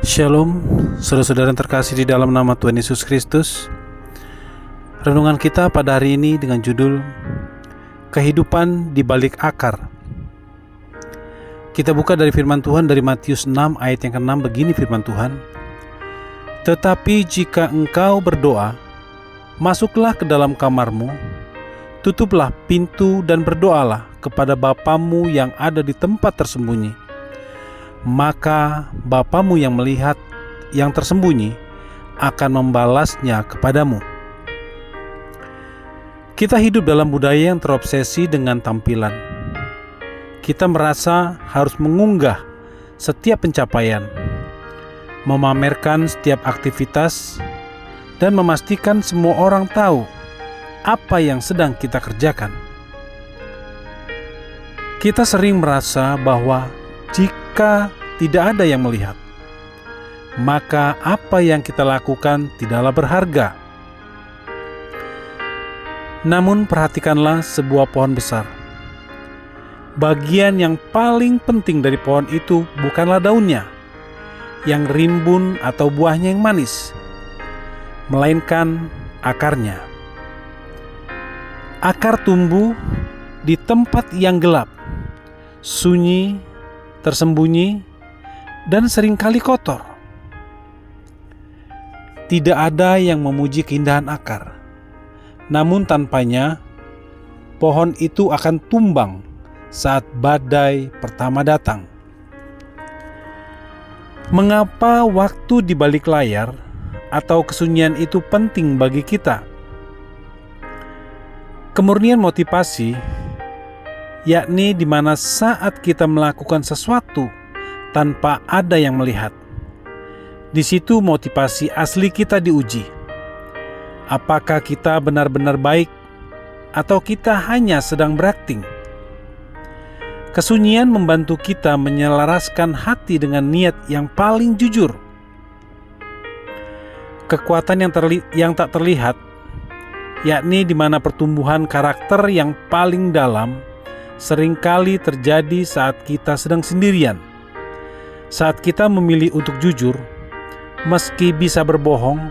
Shalom, saudara-saudara yang terkasih di dalam nama Tuhan Yesus Kristus. Renungan kita pada hari ini dengan judul Kehidupan di Balik Akar. Kita buka dari firman Tuhan dari Matius 6 ayat yang ke-6. Begini firman Tuhan: "Tetapi jika engkau berdoa, masuklah ke dalam kamarmu, tutuplah pintu dan berdoalah kepada Bapamu yang ada di tempat tersembunyi. Maka Bapamu yang melihat yang tersembunyi akan membalasnya kepadamu." Kita hidup dalam budaya yang terobsesi dengan tampilan. Kita merasa harus mengunggah setiap pencapaian, memamerkan setiap aktivitas, dan memastikan semua orang tahu apa yang sedang kita kerjakan. Kita sering merasa bahwa jika tidak ada yang melihat, maka apa yang kita lakukan tidaklah berharga. Namun perhatikanlah sebuah pohon besar. Bagian yang paling penting dari pohon itu bukanlah daunnya, yang rimbun atau buahnya yang manis, melainkan akarnya. Akar tumbuh di tempat yang gelap, sunyi, tersembunyi, dan seringkali kotor. Tidak ada yang memuji keindahan akar, namun tanpanya pohon itu akan tumbang saat badai pertama datang. Mengapa waktu di balik layar atau kesunyian itu penting bagi kita? Kemurnian motivasi, yakni di mana saat kita melakukan sesuatu tanpa ada yang melihat. Di situ motivasi asli kita diuji. Apakah kita benar-benar baik atau kita hanya sedang berakting? Kesunyian membantu kita menyelaraskan hati dengan niat yang paling jujur. Kekuatan yang tak terlihat, yakni di mana pertumbuhan karakter yang paling dalam, seringkali terjadi saat kita sedang sendirian. Saat kita memilih untuk jujur, meski bisa berbohong,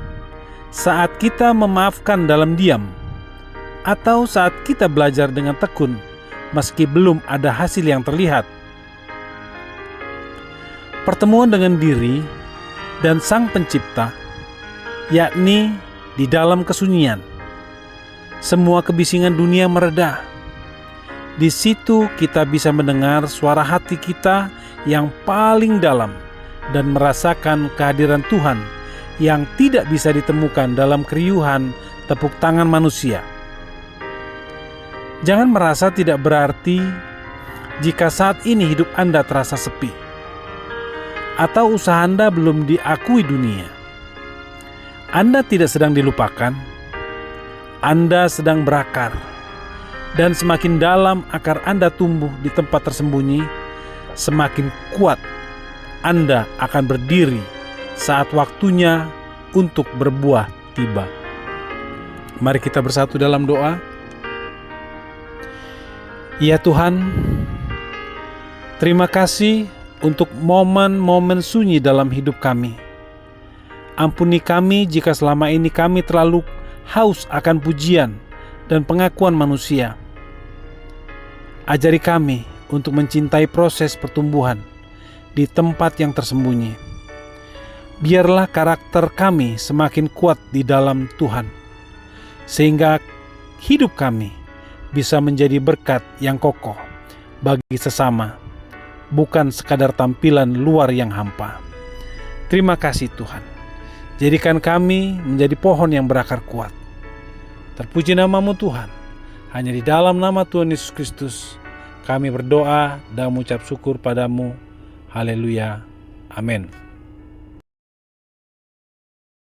saat kita memaafkan dalam diam, atau saat kita belajar dengan tekun, meski belum ada hasil yang terlihat. Pertemuan dengan diri dan Sang Pencipta, yakni di dalam kesunyian, semua kebisingan dunia mereda. Di situ kita bisa mendengar suara hati kita yang paling dalam dan merasakan kehadiran Tuhan yang tidak bisa ditemukan dalam keriuhan tepuk tangan manusia. Jangan merasa tidak berarti jika saat ini hidup Anda terasa sepi, atau usaha Anda belum diakui dunia. Anda tidak sedang dilupakan, Anda sedang berakar. Dan semakin dalam akar Anda tumbuh di tempat tersembunyi, semakin kuat Anda akan berdiri saat waktunya untuk berbuah tiba. Mari kita bersatu dalam doa. Ya Tuhan, terima kasih untuk momen-momen sunyi dalam hidup kami. Ampuni kami jika selama ini kami terlalu haus akan pujian dan pengakuan manusia. Ajari kami untuk mencintai proses pertumbuhan di tempat yang tersembunyi. Biarlah karakter kami semakin kuat di dalam Tuhan, sehingga hidup kami bisa menjadi berkat yang kokoh bagi sesama, bukan sekadar tampilan luar yang hampa. Terima kasih Tuhan. Jadikan kami menjadi pohon yang berakar kuat. Terpuji nama-Mu Tuhan. Hanya di dalam nama Tuhan Yesus Kristus kami berdoa dan mengucap syukur padamu. Haleluya. Amin.